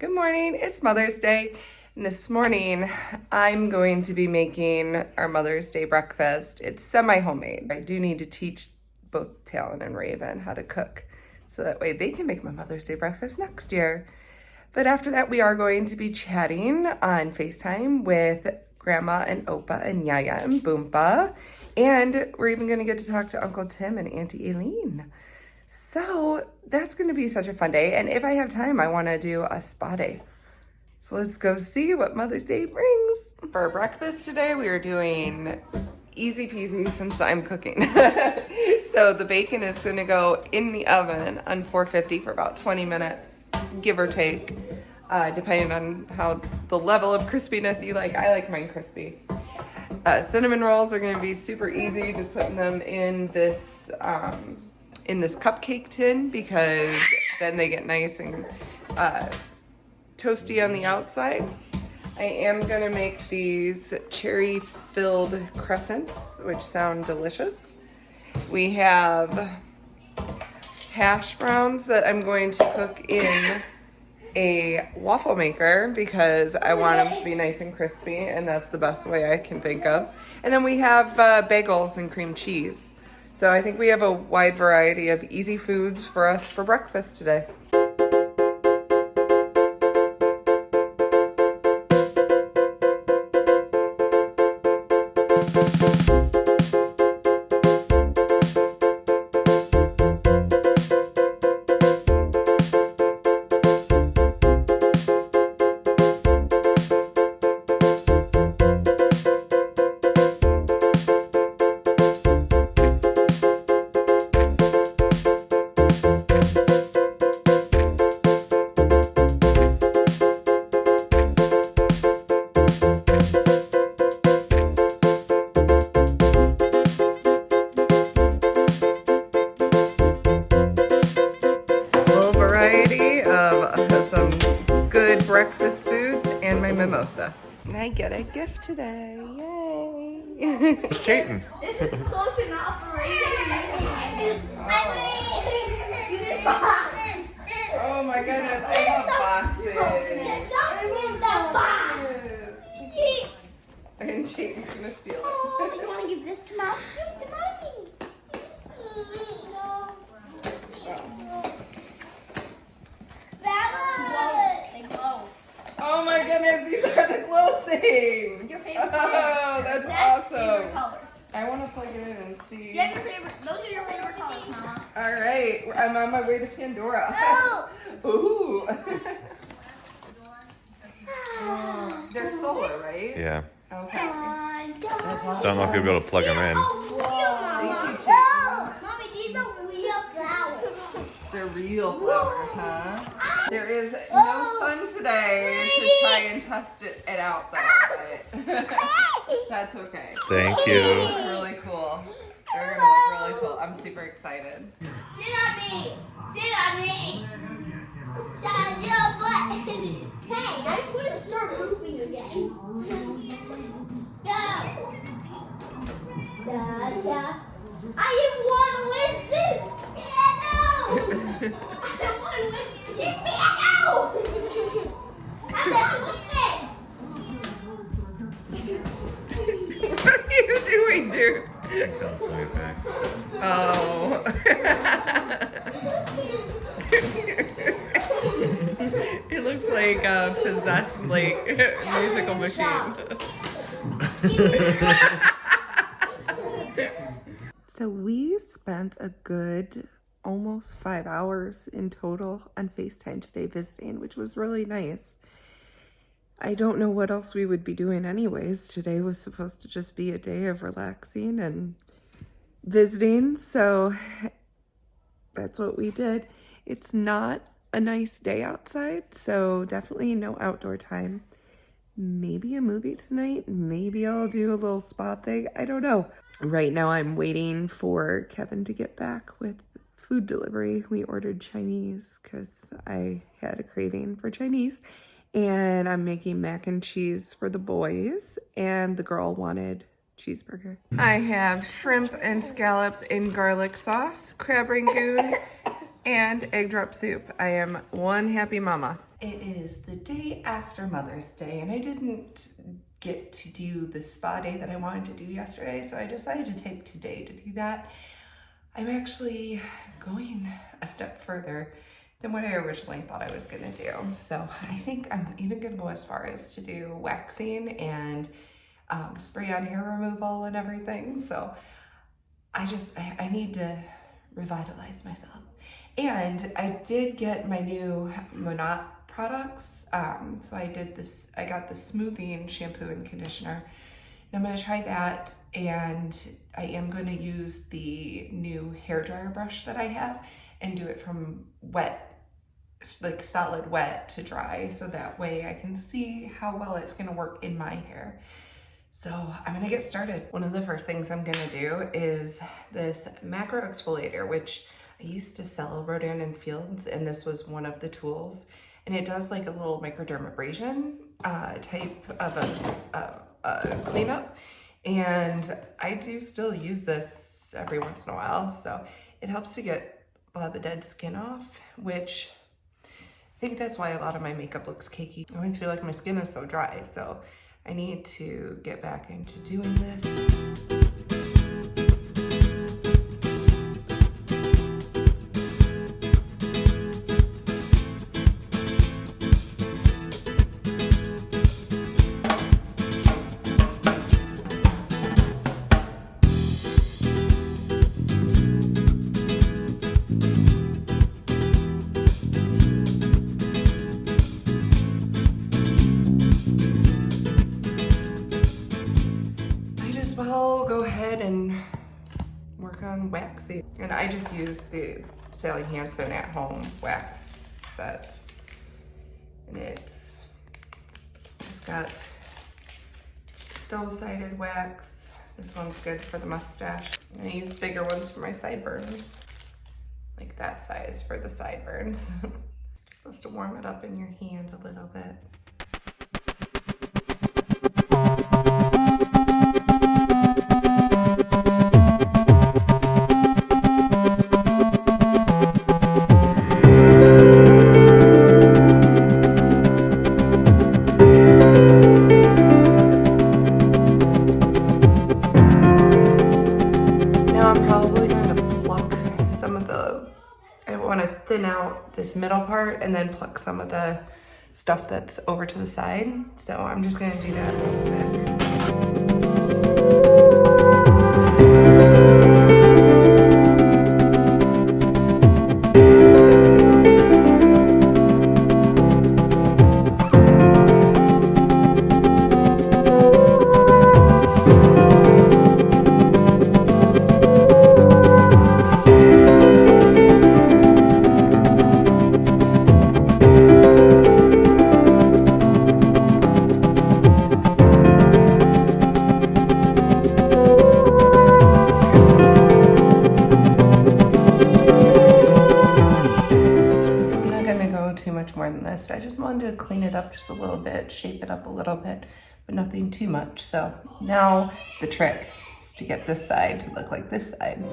Good morning, it's Mother's Day, and this morning I'm going to be making our Mother's Day breakfast. It's semi-homemade. I do need to teach both Talon and Raven how to cook, so that way they can make my Mother's Day breakfast next year. But after that, we are going to be chatting on FaceTime with Grandma and Opa and Yaya and Boompa, and we're even going to get to talk to Uncle Tim and Auntie Aileen. So that's going to be such a fun day. And if I have time, I want to do a spa day. So let's go see what Mother's Day brings. For breakfast today, we are doing easy peasy since I'm cooking. So the bacon is going to go in the oven on 450 for about 20 minutes, give or take, depending on how the level of crispiness you like. I like mine crispy. Cinnamon rolls are going to be super easy, just putting them in this cupcake tin, because then they get nice and toasty on the outside. I am gonna make these cherry-filled crescents, which sound delicious. We have hash browns that I'm going to cook in a waffle maker because I want them to be nice and crispy, and that's the best way I can think of. And then we have bagels and cream cheese. So I think we have a wide variety of easy foods for us for breakfast today. Breakfast foods and my mimosa. I get a gift today. Yay! It's cheating. This is close enough for Oh my goodness, I love boxes. And Jaden's gonna steal it. Oh, you wanna give this to Mom? Give it to Oh my goodness, these are the glow things. Your favorite Oh, that's awesome. Favorite colors. I want to plug it in and see. You have your favorite. Those are your favorite colors, Mama. All right, I'm on my way to Pandora. Oh. Ooh. They're solar, right? Yeah. Okay. That's awesome. So I don't know if you'll be able to plug them in. Thank you, Chicken. Mommy, these are real flowers. They're real flowers, huh? There is no sun today to try and test it out, though. But that's okay. Thank They you. look really cool. They're gonna look really cool. I'm super excited. Sit on me. Sit on me. Sit on your butt. Hey, I'm gonna start moving again. Go. Da. I want with this piano. I want with this piano. I want with this. What are you doing, dude? Oh. It looks like a possessed, like, musical machine. So we spent a good almost 5 hours in total on FaceTime today visiting, which was really nice. I don't know what else we would be doing anyways. Today was supposed to just be a day of relaxing and visiting, so that's what we did. It's not a nice day outside, so definitely no outdoor time. Maybe a movie tonight. Maybe I'll do a little spa thing. I don't know. Right now I'm waiting for Kevin to get back with food delivery. We ordered Chinese because I had a craving for Chinese. And I'm making mac and cheese for the boys. And the girl wanted cheeseburger. I have shrimp and scallops in garlic sauce, crab rangoon, and egg drop soup. I am one happy mama. It is the day after Mother's Day, and I didn't get to do the spa day that I wanted to do yesterday, so I decided to take today to do that. I'm actually going a step further than what I originally thought I was gonna do. So I think I'm even gonna go as far as to do waxing and spray on hair removal and everything. So I need to revitalize myself. And I did get my new Monat products. So I got the smoothing shampoo and conditioner. And I'm gonna try that, and I am gonna use the new hairdryer brush that I have and do it from wet, like solid wet to dry, so that way I can see how well it's gonna work in my hair. So I'm gonna get started. One of the first things I'm gonna do is this macro exfoliator, which I used to sell Rodan and Fields, and this was one of the tools. And it does like a little microdermabrasion type of a cleanup. And I do still use this every once in a while. So it helps to get a lot of the dead skin off, which I think that's why a lot of my makeup looks cakey. I always feel like my skin is so dry. So I need to get back into doing this. I'll go ahead and work on waxing. And I just use the Sally Hansen at home wax sets. And it's just got double-sided wax. This one's good for the mustache. And I use bigger ones for my sideburns. Like that size for the sideburns. You're supposed to warm it up in your hand a little bit. This middle part and then pluck some of the stuff that's over to the side. So I'm just gonna do that real quick. I just wanted to clean it up just a little bit, shape it up a little bit, but nothing too much. So now the trick is to get this side to look like this side.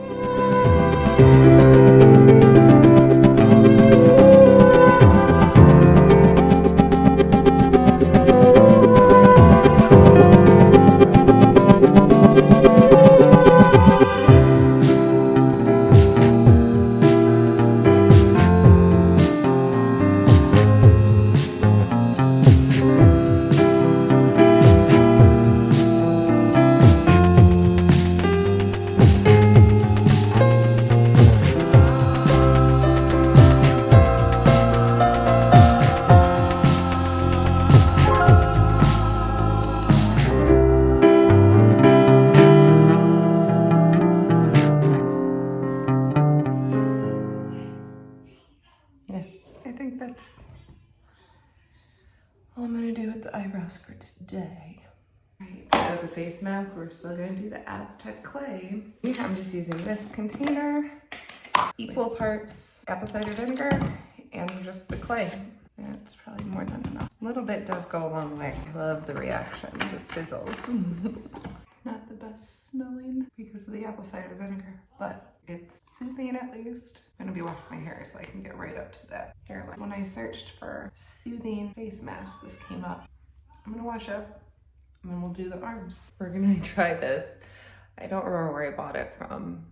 That's all I'm gonna do with the eyebrows for today. Alright, so the face mask, we're still gonna do the Aztec clay. I'm just using this container, equal parts apple cider vinegar, and just the clay. That's probably more than enough. A little bit does go a long way. I love the reaction, it fizzles. It's not the best smelling because of the apple cider vinegar, but It's soothing at least. I'm gonna be washing my hair so I can get right up to that hairline. When I searched for soothing face mask, this came up. I'm gonna wash up and then we'll do the arms. We're gonna try this. I don't remember where I bought it from.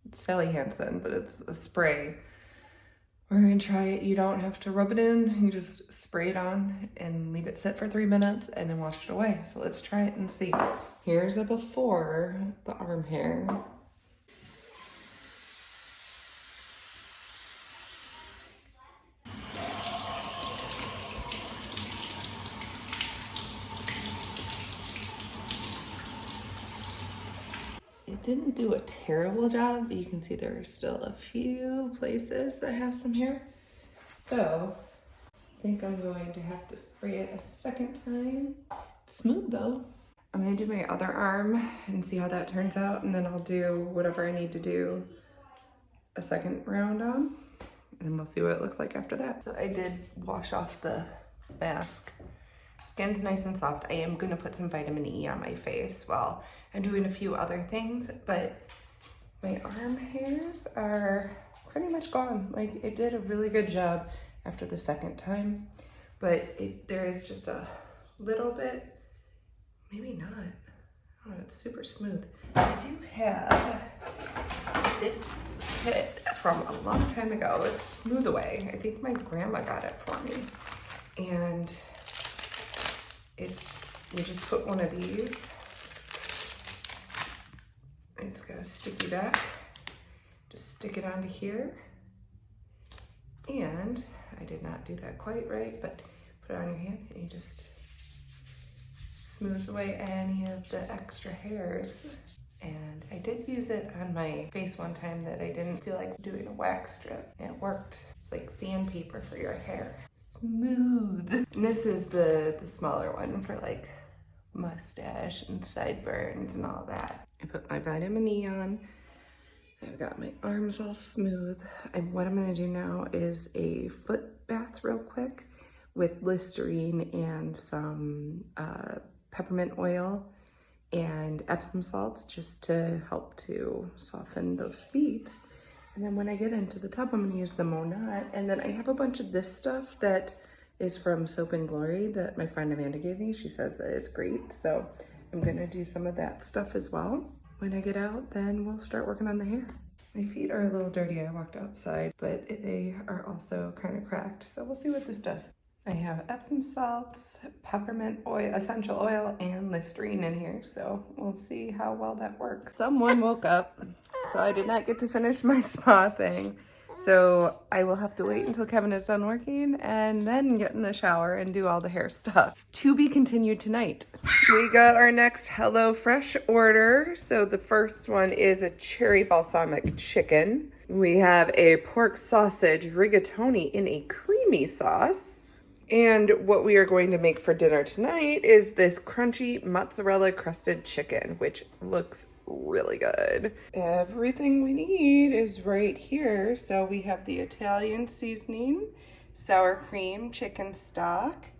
It's Sally Hansen, but it's a spray. We're gonna try it. You don't have to rub it in. You just spray it on and leave it sit for 3 minutes and then wash it away. So let's try it and see. Here's a before the arm hair. It didn't do a terrible job, but you can see there are still a few places that have some hair. So I think I'm going to have to spray it a second time. It's smooth though. I'm gonna do my other arm and see how that turns out, and then I'll do whatever I need to do a second round on, and we'll see what it looks like after that. So I did wash off the mask. Skin's nice and soft. I am gonna put some vitamin E on my face while I'm doing a few other things, but my arm hairs are pretty much gone. Like, it did a really good job after the second time, but there is just a little bit, maybe not. Oh, it's super smooth. I do have this kit from a long time ago. It's Smooth Away. I think my grandma got it for me. And you just put one of these. It's got a sticky back. Just stick it onto here. And I did not do that quite right, but put it on your hand and you just smooths away any of the extra hairs. And I did use it on my face one time that I didn't feel like doing a wax strip. It worked. It's like sandpaper for your hair. Smooth. And this is the smaller one for like mustache and sideburns and all that. I put my vitamin E on. I've got my arms all smooth. And what I'm gonna do now is a foot bath real quick with Listerine and some peppermint oil and Epsom salts just to help to soften those feet. And then when I get into the tub, I'm gonna use the Monat. And then I have a bunch of this stuff that is from Soap and Glory that my friend Amanda gave me. She says that it's great. So I'm gonna do some of that stuff as well. When I get out, then we'll start working on the hair. My feet are a little dirty. I walked outside, but they are also kind of cracked. So we'll see what this does. I have Epsom salts, peppermint oil, essential oil, and Listerine in here. So we'll see how well that works. Someone woke up, so I did not get to finish my spa thing. So I will have to wait until Kevin is done working and then get in the shower and do all the hair stuff. To be continued tonight. We got our next HelloFresh order. So the first one is a cherry balsamic chicken. We have a pork sausage rigatoni in a creamy sauce. And what we are going to make for dinner tonight is this crunchy mozzarella crusted chicken, which looks really good. Everything we need is right here. So we have the Italian seasoning, sour cream, chicken stock,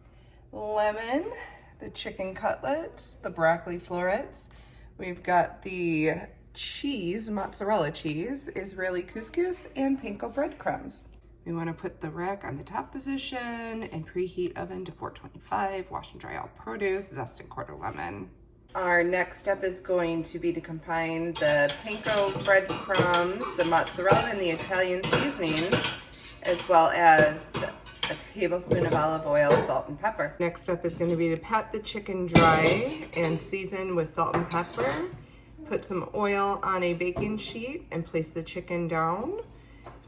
lemon, the chicken cutlets, the broccoli florets. We've got the cheese, mozzarella cheese, Israeli couscous, and panko breadcrumbs. We want to put the rack on the top position and preheat oven to 425. Wash and dry all produce, zest and quarter lemon. Our next step is going to be to combine the panko breadcrumbs, the mozzarella, and the Italian seasoning, as well as a tablespoon of olive oil, salt, and pepper. Next step is going to be to pat the chicken dry and season with salt and pepper. Put some oil on a baking sheet and place the chicken down.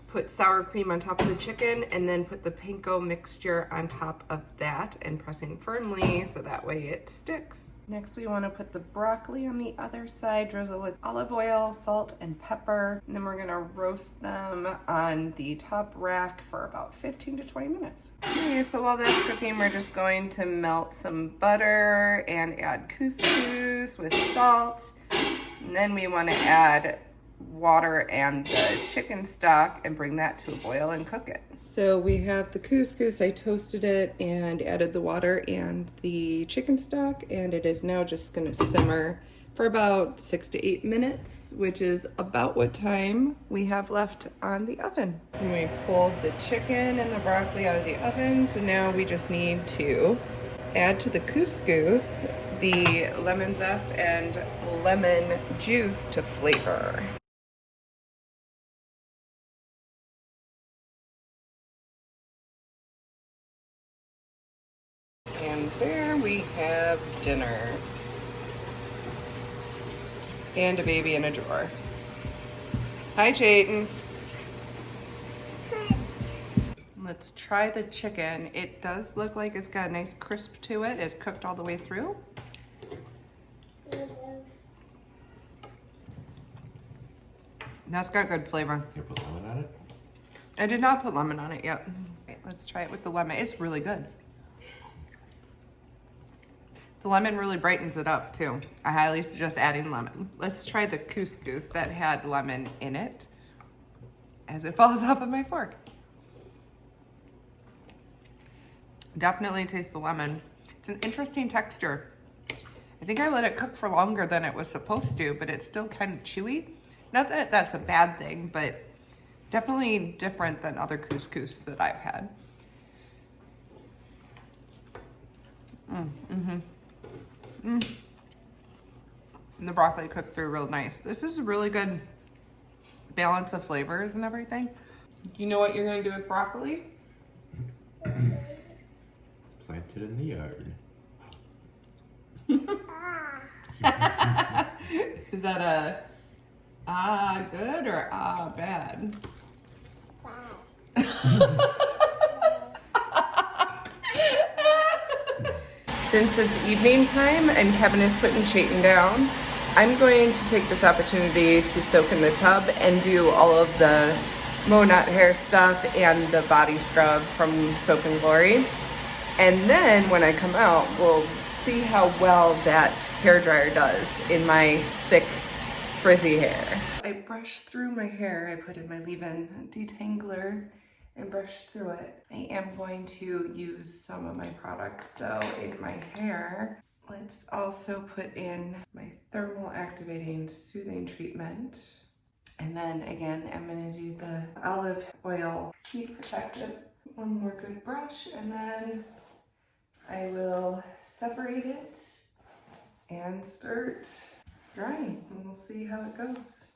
Put sour cream on top of the chicken and then put the panko mixture on top of that and pressing firmly so that way it sticks. Next we want to put the broccoli on the other side, drizzle with olive oil, salt, and pepper. And then we're going to roast them on the top rack for about 15 to 20 minutes. Okay, so while that's cooking, we're just going to melt some butter and add couscous with salt. And then we want to add water and the chicken stock and bring that to a boil and cook it. So we have the couscous. I toasted it and added the water and the chicken stock, and it is now just going to simmer for about 6 to 8 minutes, which is about what time we have left on the oven. And we pulled the chicken and the broccoli out of the oven, so now we just need to add to the couscous the lemon zest and lemon juice to flavor. And there we have dinner. And a baby in a drawer. Hi, Chayton. Let's try the chicken. It does look like it's got a nice crisp to it. It's cooked all the way through. That's got good flavor. You put lemon on it? I did not put lemon on it yet. Okay, let's try it with the lemon. It's really good. The lemon really brightens it up too. I highly suggest adding lemon. Let's try the couscous that had lemon in it as it falls off of my fork. Definitely taste the lemon. It's an interesting texture. I think I let it cook for longer than it was supposed to, but it's still kind of chewy. Not that that's a bad thing, but definitely different than other couscous that I've had. And the broccoli cooked through real nice. This is a really good balance of flavors and everything. You know what you're gonna do with broccoli? Plant it in the yard. Is that a good or bad? Since it's evening time and Kevin is putting Chayton down, I'm going to take this opportunity to soak in the tub and do all of the Monat hair stuff and the body scrub from Soap and Glory. And then when I come out, we'll see how well that hairdryer does in my thick, frizzy hair. I brushed through my hair. I put in my leave-in detangler and brush through it. I am going to use some of my products though in my hair. Let's also put in my thermal activating soothing treatment. And then again, I'm gonna do the olive oil heat protectant. One more good brush and then I will separate it and start drying and we'll see how it goes.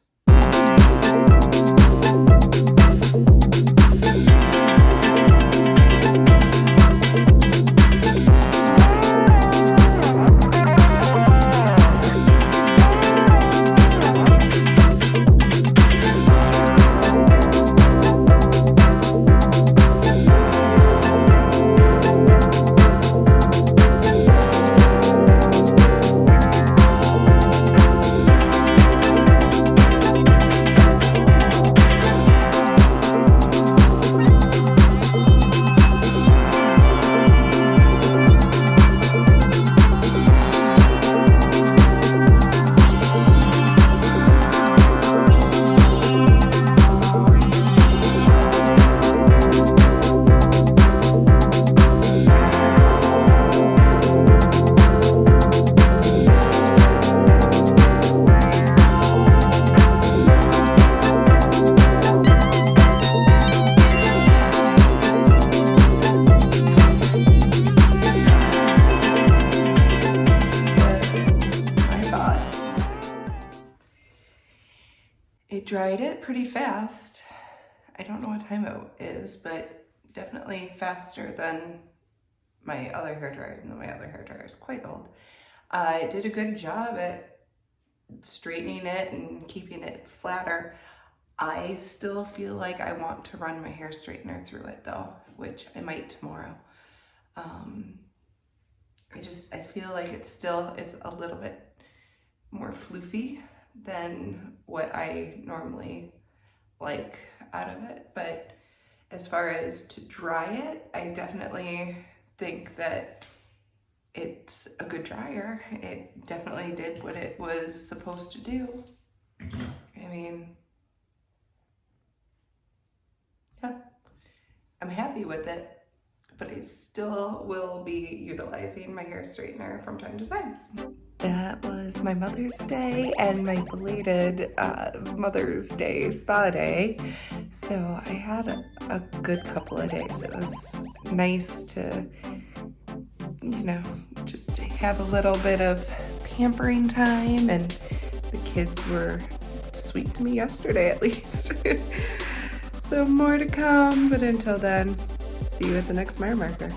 It dried it pretty fast. I don't know what time it is, but definitely faster than my other hairdryer, even though my other hairdryer is quite old. I did a good job at straightening it and keeping it flatter. I still feel like I want to run my hair straightener through it though, which I might tomorrow. I feel like it still is a little bit more floofy than what I normally like out of it. But as far as to dry it, I definitely think that it's a good dryer. It definitely did what it was supposed to do. I mean, yeah, I'm happy with it, but I still will be utilizing my hair straightener from time to time. that was my Mother's Day and my belated Mother's Day spa day. So I had a good couple of days. It was nice to, you know, just have a little bit of pampering time, and the kids were sweet to me yesterday at least. So more to come, but until then, see you at the next Meyer marker.